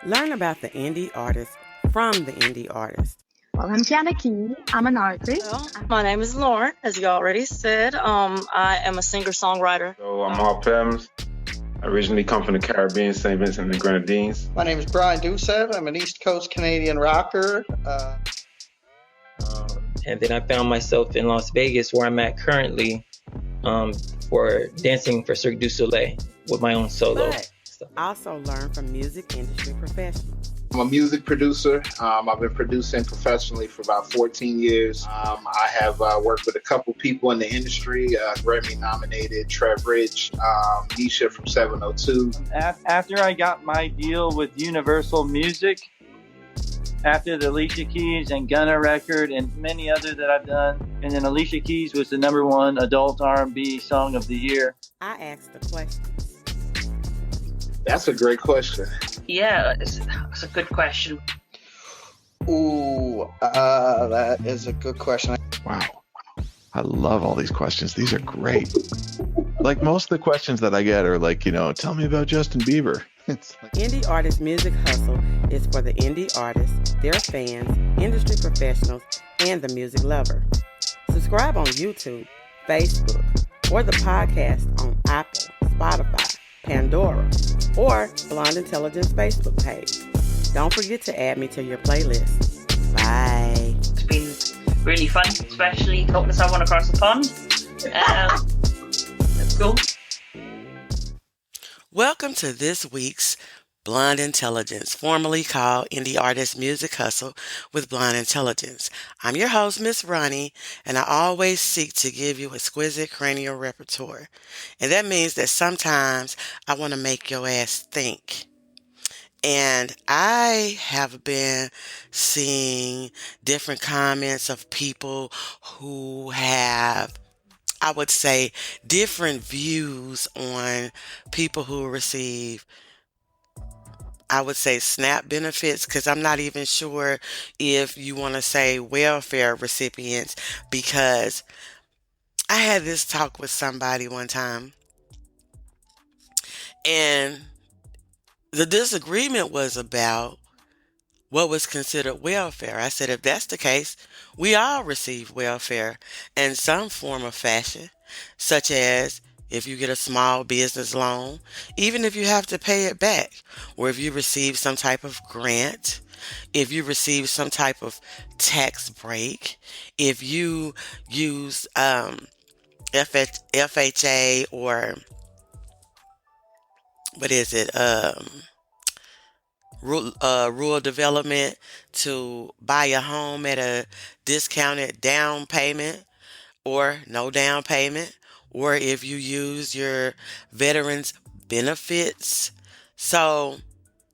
Learn about the indie artist from the indie artist. Well, I'm Janaki. I'm an artist. Well, my name is Lauren, as you already said. I am a singer-songwriter. So I'm Hall Pems. I originally come from the Caribbean, St. Vincent and the Grenadines. My name is Brian Doucette. I'm an East Coast Canadian rocker. And then I found myself in Las Vegas, where I'm at currently, for dancing for Cirque du Soleil with my own solo. But also learn from music industry professionals. I'm a music producer. I've been producing professionally for about 14 years. I have worked with a couple people in the industry, Grammy nominated Trev Rich, Nisha from 702. After I got my deal with Universal Music, after the Alicia Keys and Gunna record and many other that I've done, and then Alicia Keys was the #1 adult R&B song of the year. I asked the questions. That's a great question. Yeah, it's a good question. Ooh, that is a good question. Wow. I love all these questions. These are great. Like most of the questions that I get are like, tell me about Justin Bieber. It's like... Indie Artist Music Hustle is for the indie artists, their fans, industry professionals, and the music lover. Subscribe on YouTube, Facebook, or the podcast on Apple, Spotify, Pandora, or Blonde Intelligence Facebook page. Don't forget to add me to your playlist. Bye. It's been really fun, especially talking to someone across the pond. That's cool. Welcome to this week's Blonde Intelligence, formerly called Indie Artist Music Hustle with Blonde Intelligence. I'm your host, Miss Roni, and I always seek to give you exquisite cranial repertoire. And that means that sometimes I want to make your ass think. And I have been seeing different comments of people who have, I would say, different views on people who receive, I would say, SNAP benefits, because I'm not even sure if you want to say welfare recipients, because I had this talk with somebody one time, and the disagreement was about what was considered welfare. I said, if that's the case, we all receive welfare in some form or fashion, such as if you get a small business loan, even if you have to pay it back, or if you receive some type of grant, if you receive some type of tax break, if you use FHA or what is it, rural development to buy a home at a discounted down payment or no down payment, or if you use your veterans benefits. So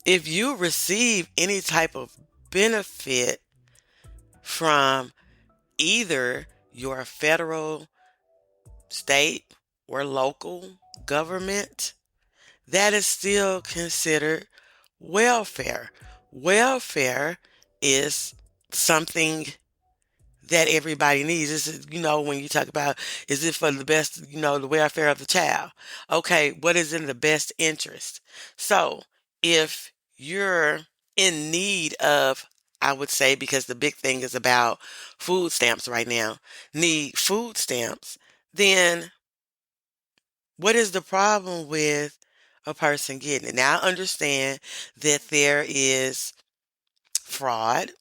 if you receive any type of benefit from either your federal, state, or local government, that is still considered welfare. Welfare is something that everybody needs. This is, when you talk about, is it for the best, the welfare of the child? Okay, what is in the best interest? So if you're in need of, I would say, because the big thing is about food stamps right now, need food stamps, then what is the problem with a person getting it? Now, I understand that there is fraud,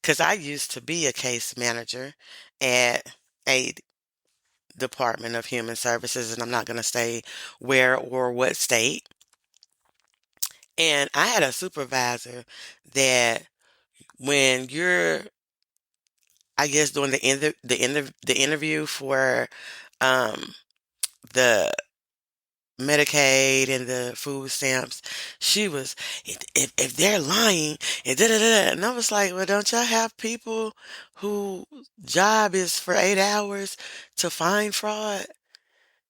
because I used to be a case manager at a Department of Human Services, and I'm not going to say where or what state. And I had a supervisor that when you're, I guess, doing the interview for the Medicaid and the food stamps, she was, if they're lying, and da da da, and I was like, well, don't y'all have people who job is for 8 hours to find fraud?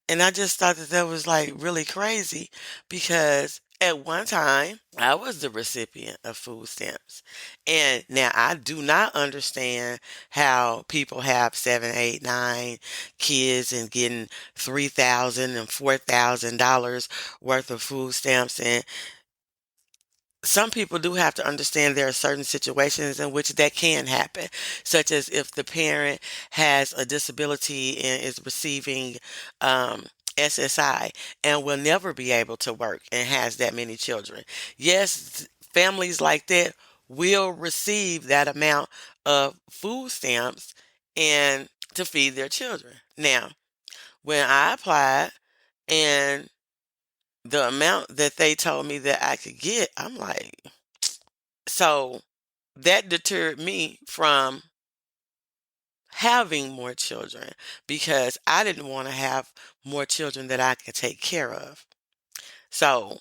And I just thought that was like really crazy, because at one time I was the recipient of food stamps. And now I do not understand how people have 7, 8, 9 kids and getting $3,000 and $4,000 worth of food stamps. And some people do have to understand there are certain situations in which that can happen, such as if the parent has a disability and is receiving SSI and will never be able to work and has that many children. Yes, families like that will receive that amount of food stamps and to feed their children. Now, when I applied and the amount that they told me that I could get, I'm like, so that deterred me from having more children because I didn't want to have more children that I could take care of. So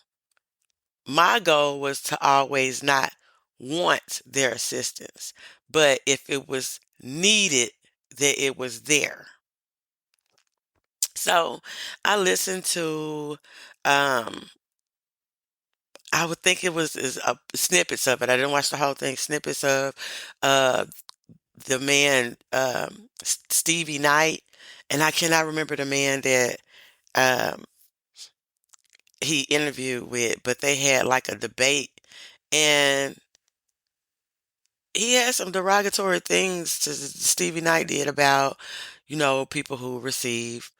my goal was to always not want their assistance, but if it was needed, that it was there. So I listened to, um, I would think it was snippets of it. I didn't watch the whole thing. Snippets of uh, the man Stevie Knight, and I cannot remember the man that um, he interviewed with, but they had like a debate, and he had some derogatory things to Stevie Knight did about, people who receive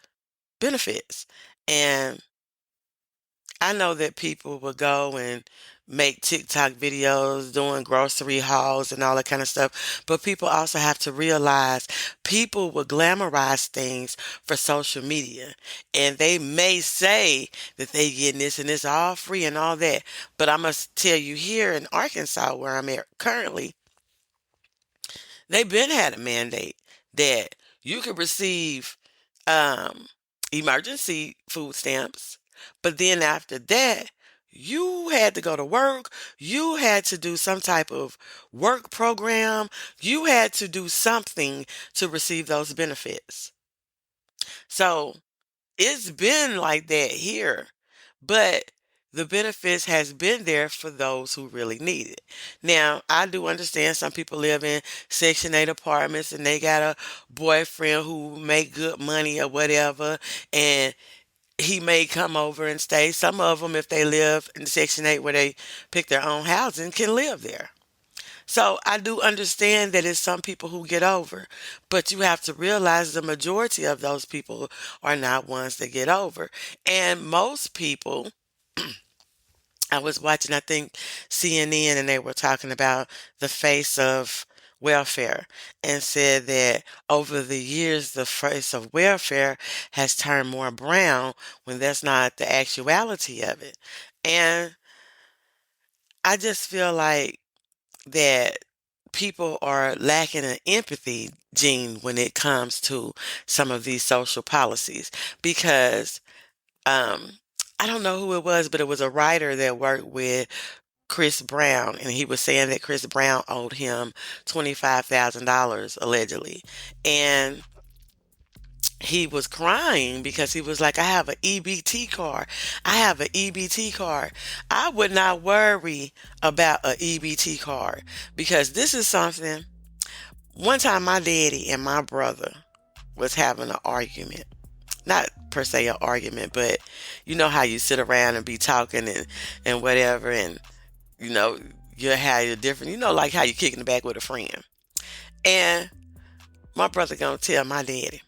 benefits, and I know that people will go and make TikTok videos doing grocery hauls and all that kind of stuff, but people also have to realize people will glamorize things for social media, and they may say that they getting this and it's all free and all that, but I must tell you here in Arkansas where I'm at currently, they've been had a mandate that you could receive um, emergency food stamps, but then after that, you had to go to work. You had to do some type of work program. You had to do something to receive those benefits. So it's been like that here, but the benefits has been there for those who really need it. Now, I do understand some people live in Section 8 apartments and they got a boyfriend who make good money or whatever, and he may come over and stay. Some of them, if they live in Section 8 where they pick their own housing, can live there. So I do understand that it's some people who get over, but you have to realize the majority of those people are not ones that get over. And most people, I was watching, I think, CNN, and they were talking about the face of welfare and said that over the years, the face of welfare has turned more brown when that's not the actuality of it. And I just feel like that people are lacking an empathy gene when it comes to some of these social policies because um I don't know who it was, but it was a writer that worked with Chris Brown, and he was saying that Chris Brown owed him $25,000 allegedly. And he was crying because he was like, I have an EBT card. I have an EBT card. I would not worry about an EBT card because this is something. One time, my daddy and my brother was having an argument. Not per se an argument, but you know how you sit around and be talking and whatever, and you know, you have your different, like how you kick in the back with a friend. And my brother gonna tell my daddy,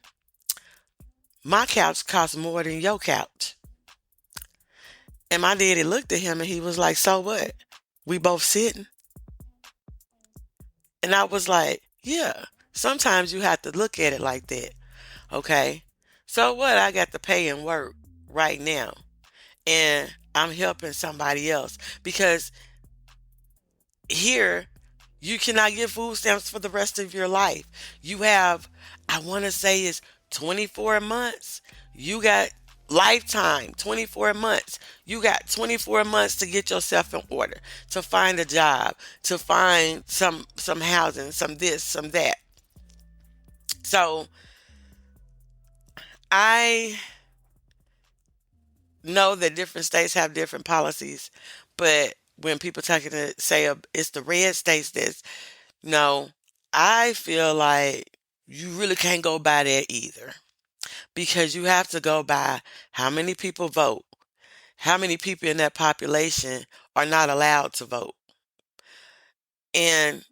my couch costs more than your couch. And my daddy looked at him and he was like, so what? We both sitting. And I was like, yeah, sometimes you have to look at it like that. Okay. So what? I got to pay and work right now. And I'm helping somebody else because here you cannot get food stamps for the rest of your life. You have, I want to say it's 24 months. You got lifetime, 24 months. You got 24 months to get yourself in order, to find a job, to find some housing, some this, some that. So I know that different states have different policies, but when people talking to say it's the red states that's no, I feel like you really can't go by that either because you have to go by how many people vote. how many people in that population are not allowed to vote? And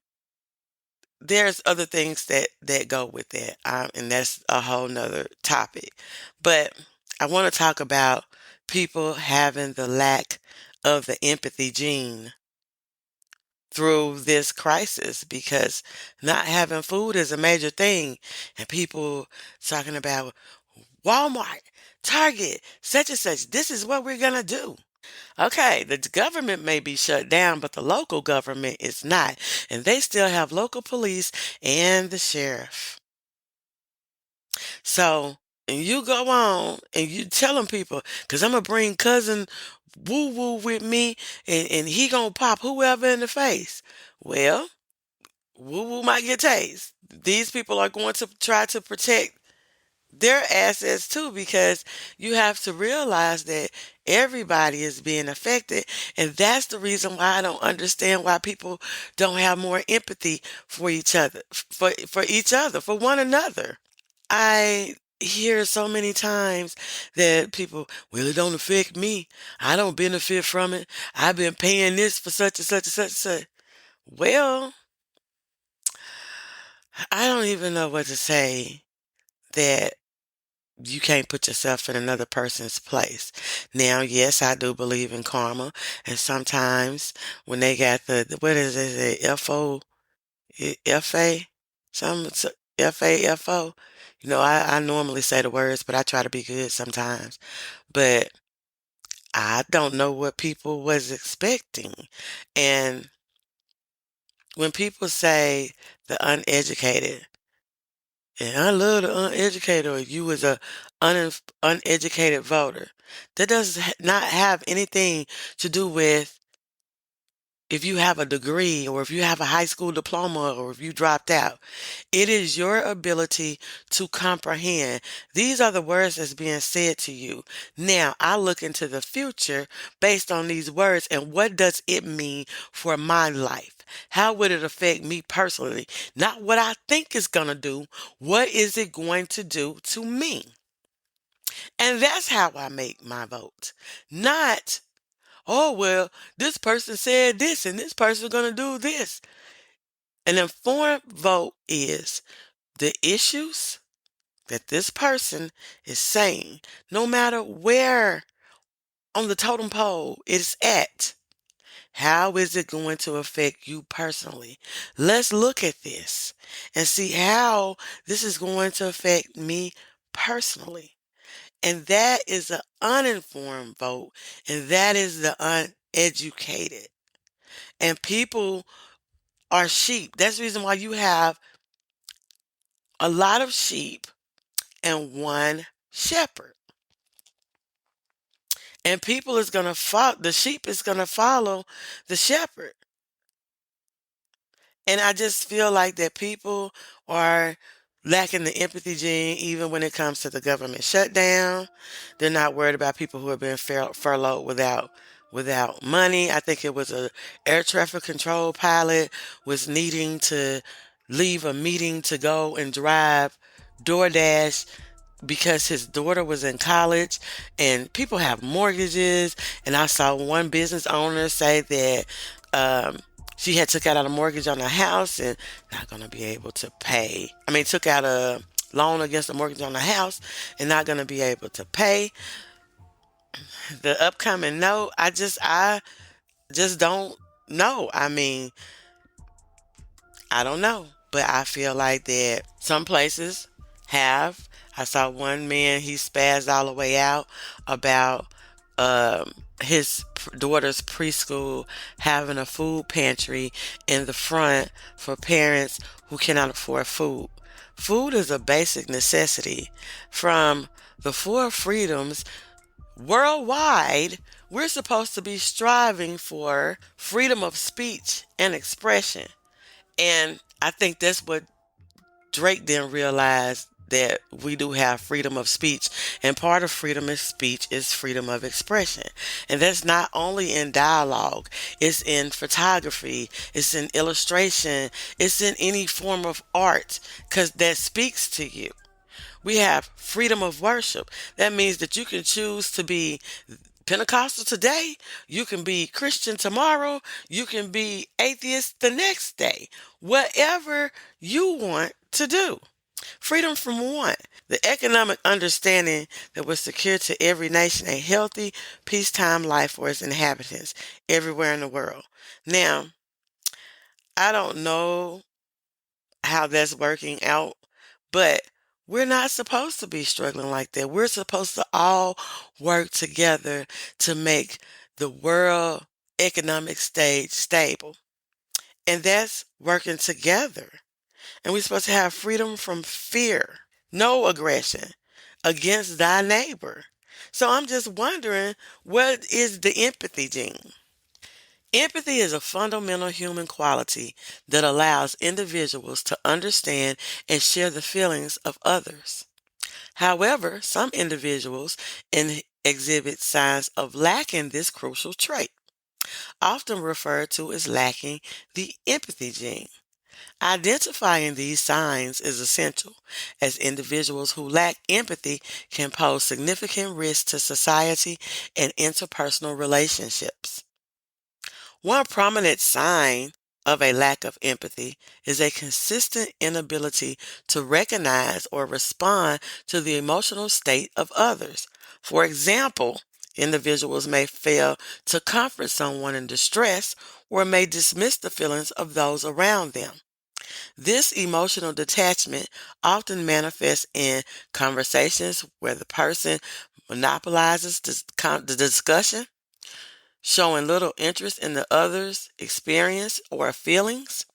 there's other things that go with that, and that's a whole nother topic. But I want to talk about people having the lack of the empathy gene through this crisis, because not having food is a major thing, and people talking about Walmart, Target, such and such. This is what we're gonna do. Okay, the government may be shut down, but the local government is not. And they still have local police and the sheriff. So, and you go on and you telling people, because I'm going to bring cousin Woo Woo with me, and he going to pop whoever in the face. Well, Woo Woo might get tased. These people are going to try to protect their assets too, because you have to realize that everybody is being affected, and that's the reason why I don't understand why people don't have more empathy for each other, for one another. I hear so many times that people, well, it don't affect me, I don't benefit from it, I've been paying this for such and such and such and such. Well, I don't even know what to say that you can't put yourself in another person's place. Now, yes, I do believe in karma, and sometimes when they got the what is it, FA, some FAFO. I normally say the words, but I try to be good sometimes. But I don't know what people was expecting, and when people say the uneducated. And I love the uneducated, or you was a uneducated voter. That does not have anything to do with if you have a degree, or if you have a high school diploma, or if you dropped out. It is your ability to comprehend. These are the words that's being said to you. Now, I look into the future based on these words, and what does it mean for my life? How would it affect me personally? Not what I think it's going to do. What is it going to do to me? And that's how I make my vote. Not, oh, well, this person said this and this person's going to do this. An informed vote is the issues that this person is saying, no matter where on the totem pole it's at. How is it going to affect you personally? Let's look at this and see how this is going to affect me personally. And that is the uninformed vote, and that is the uneducated. And people are sheep. That's the reason why you have a lot of sheep and one shepherd. And people is going to follow, the sheep is going to follow the shepherd. And I just feel like that people are lacking the empathy gene, even when it comes to the government shutdown. They're not worried about people who have been furloughed without money. I think it was a air traffic control pilot was needing to leave a meeting to go and drive DoorDash because his daughter was in college, and people have mortgages. And I saw one business owner say that she had took out a mortgage on a house and not going to be able to pay. I mean, took out a loan against a mortgage on the house and not going to be able to pay the upcoming note. I just don't know. I mean, I don't know, but I feel like that some places have. I saw one man, he spazzed all the way out about his daughter's preschool having a food pantry in the front for parents who cannot afford food. Food is a basic necessity. From the four freedoms worldwide, we're supposed to be striving for freedom of speech and expression. And I think that's what Drake didn't realize, that we do have freedom of speech. And part of freedom of speech is freedom of expression. And that's not only in dialogue, it's in photography, it's in illustration, it's in any form of art, because that speaks to you. We have freedom of worship. That means that you can choose to be Pentecostal today, you can be Christian tomorrow, you can be atheist the next day. Whatever you want to do. Freedom from what? The economic understanding that will secure to every nation a healthy, peacetime life for its inhabitants everywhere in the world. Now, I don't know how that's working out, but we're not supposed to be struggling like that. We're supposed to all work together to make the world economic stage stable. And that's working together. And we're supposed to have freedom from fear, no aggression against thy neighbor. So I'm just wondering, what is the empathy gene? Empathy is a fundamental human quality that allows individuals to understand and share the feelings of others. However, some individuals exhibit signs of lacking this crucial trait, often referred to as lacking the empathy gene. Identifying these signs is essential, as individuals who lack empathy can pose significant risks to society and interpersonal relationships. One prominent sign of a lack of empathy is a consistent inability to recognize or respond to the emotional state of others. For example, individuals may fail to comfort someone in distress or may dismiss the feelings of those around them. This emotional detachment often manifests in conversations where the person monopolizes the discussion, showing little interest in the other's experience or feelings.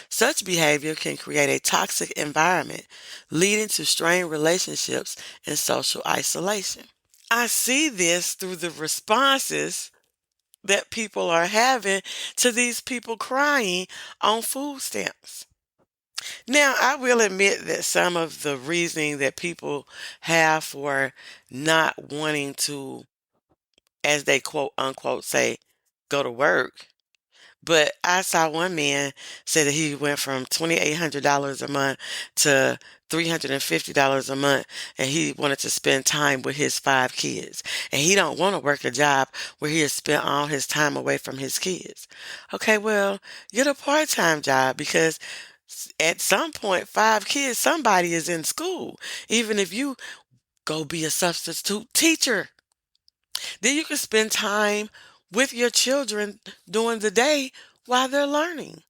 Such behavior can create a toxic environment, leading to strained relationships and social isolation. I see this through the responses that people are having to these people crying on food stamps. Now, I will admit that some of the reasoning that people have for not wanting to, as they quote unquote say, go to work. But I saw one man say that he went from $2,800 a month to $350 a month, and he wanted to spend time with his 5 kids. And he don't want to work a job where he has spent all his time away from his kids. Okay, well, get a part-time job, because at some point, 5 kids, somebody is in school. Even if you go be a substitute teacher, then you can spend time with your children during the day while they're learning.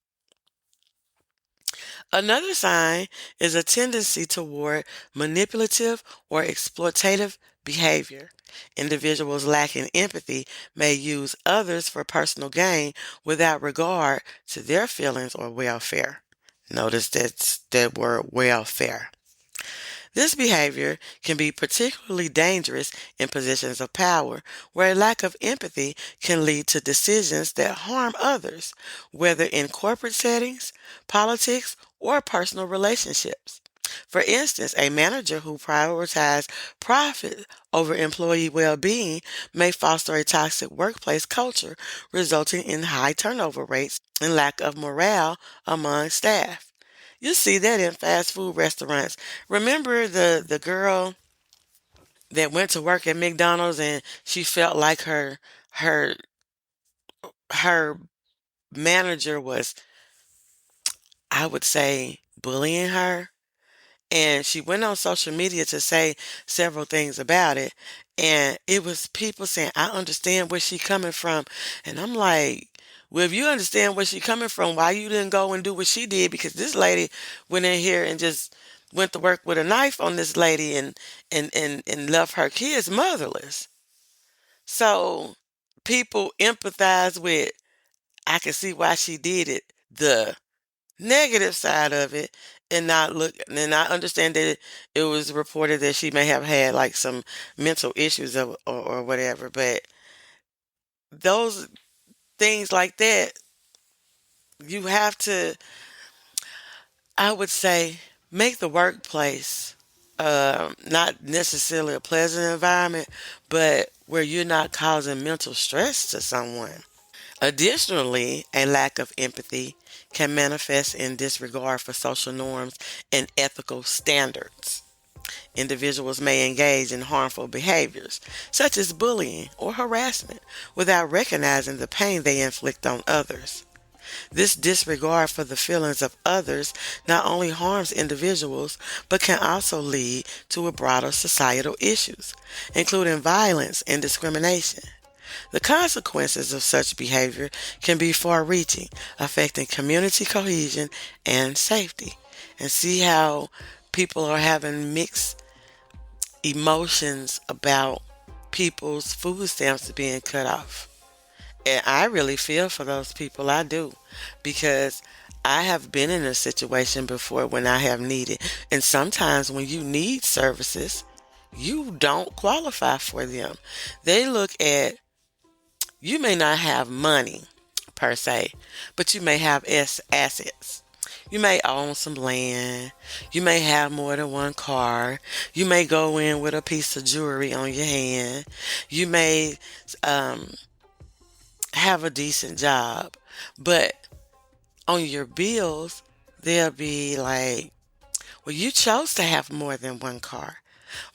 Another sign is a tendency toward manipulative or exploitative behavior. Individuals lacking empathy may use others for personal gain without regard to their feelings or welfare. Notice that word welfare. This behavior can be particularly dangerous in positions of power, where a lack of empathy can lead to decisions that harm others, whether in corporate settings, politics, or personal relationships. For instance, a manager who prioritizes profit over employee well-being may foster a toxic workplace culture, resulting in high turnover rates and lack of morale among staff. You see that in fast food restaurants. Remember the girl that went to work at McDonald's and she felt like her her manager was, I would say, bullying her? And she went on social media to say several things about it. And it was people saying, I understand where she coming from. And I'm like, well, if you understand where she coming from, why you didn't go and do what she did? Because this lady went in here and just went to work with a knife on this lady and left her kids motherless. So people empathize with, I can see why she did it, the negative side of it, and not look. And I understand that it was reported that she may have had like some mental issues or whatever, but those things like that, you have to, I would say, make the workplace not necessarily a pleasant environment, but where you're not causing mental stress to someone. Additionally, a lack of empathy can manifest in disregard for social norms and ethical standards. Individuals may engage in harmful behaviors, such as bullying or harassment, without recognizing the pain they inflict on others. This disregard for the feelings of others not only harms individuals, but can also lead to a broader societal issues, including violence and discrimination. The consequences of such behavior can be far-reaching, affecting community cohesion and safety. And see how people are having mixed emotions about people's food stamps being cut off. And I really feel for those people. I do. Because I have been in a situation before when I have needed. And sometimes when you need services, you don't qualify for them. They look at, you may not have money per se, but you may have assets. You may own some land. You may have more than one car. You may go in with a piece of jewelry on your hand. You may have a decent job. But on your bills, they'll be like, well, you chose to have more than one car.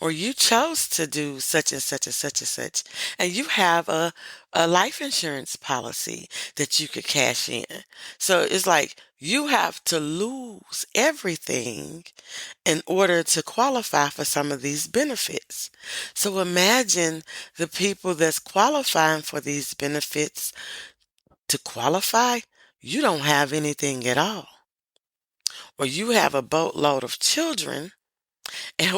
Or you chose to do such and such and such and such. And you have a life insurance policy that you could cash in. So it's like you have to lose everything in order to qualify for some of these benefits. So imagine the people that's qualifying for these benefits. To qualify, you don't have anything at all. Or you have a boatload of children. And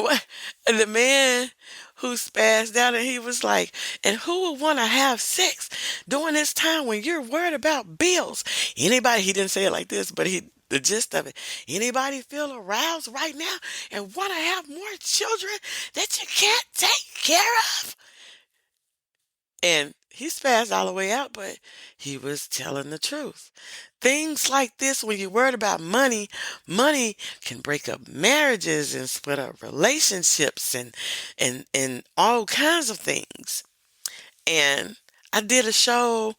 the man who spazzed out and he was like, and who would want to have sex during this time when you're worried about bills? Anybody, he didn't say it like this, but the gist of it, anybody feel aroused right now and want to have more children that you can't take care of? And he spazzed all the way out, but he was telling the truth. Things like this, when you're worried about money, money can break up marriages and split up relationships and all kinds of things. And I did a show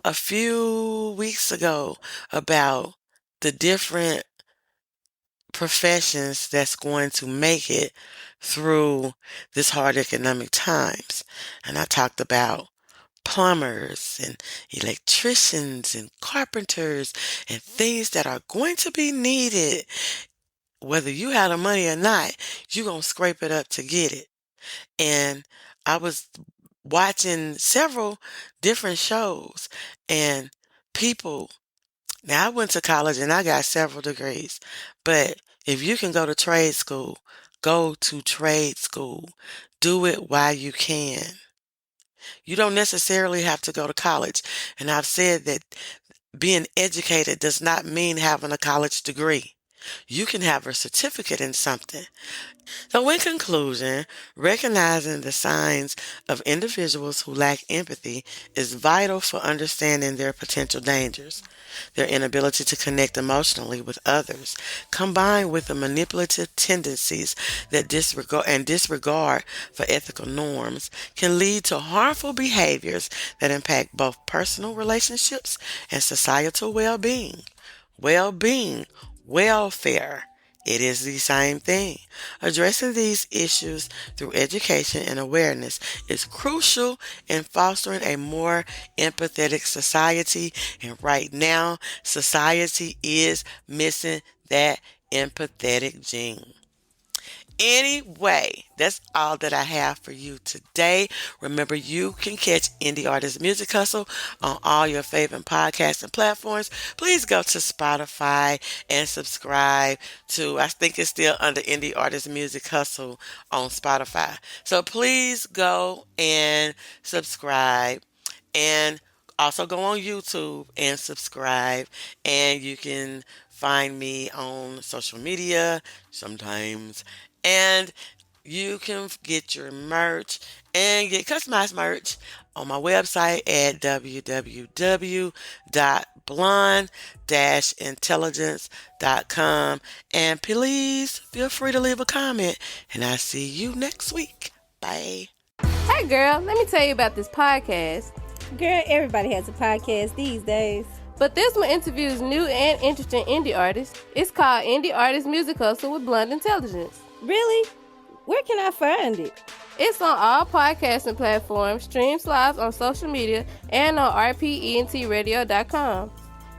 a few weeks ago about the different professions that's going to make it through this hard economic times. And I talked about plumbers and electricians and carpenters and things that are going to be needed. Whether you have the money or not, you're going to scrape it up to get it. And I was watching several different shows and people. Now, I went to college and I got several degrees, but if you can go to trade school, go to trade school. Do it while you can. You don't necessarily have to go to college. And I've said that being educated does not mean having a college degree. You can have a certificate in something. So in conclusion, recognizing the signs of individuals who lack empathy is vital for understanding their potential dangers. Their inability to connect emotionally with others, combined with the manipulative tendencies that disregard for ethical norms, can lead to harmful behaviors that impact both personal relationships and societal well-being. Well-being, welfare. It is the same thing. Addressing these issues through education and awareness is crucial in fostering a more empathetic society. And right now, society is missing that empathetic gene. Anyway, that's all that I have for you today. Remember, you can catch Indie Artist Music Hustle on all your favorite podcasts and platforms. Please go to Spotify and subscribe to, I think it's still under Indie Artist Music Hustle on Spotify. So please go and subscribe. And also go on YouTube and subscribe. And you can find me on social media sometimes. And you can get your merch and get customized merch on my website at www.blonde-intelligence.com. And please feel free to leave a comment. And I'll see you next week. Bye. Hey girl, let me tell you about this podcast. Girl, everybody has a podcast these days. But this one interviews new and interesting indie artists. It's called Indie Artist Music Hustle with Blonde Intelligence. Really? Where can I find it? It's on all podcasting platforms, streams live on social media, and on rpentradio.com.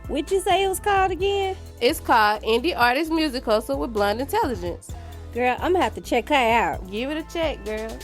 What'd you say it was called again? It's called Indie Artist Music Hustle with Blonde Intelligence. Girl, I'm gonna have to check her out. Give it a check, girl.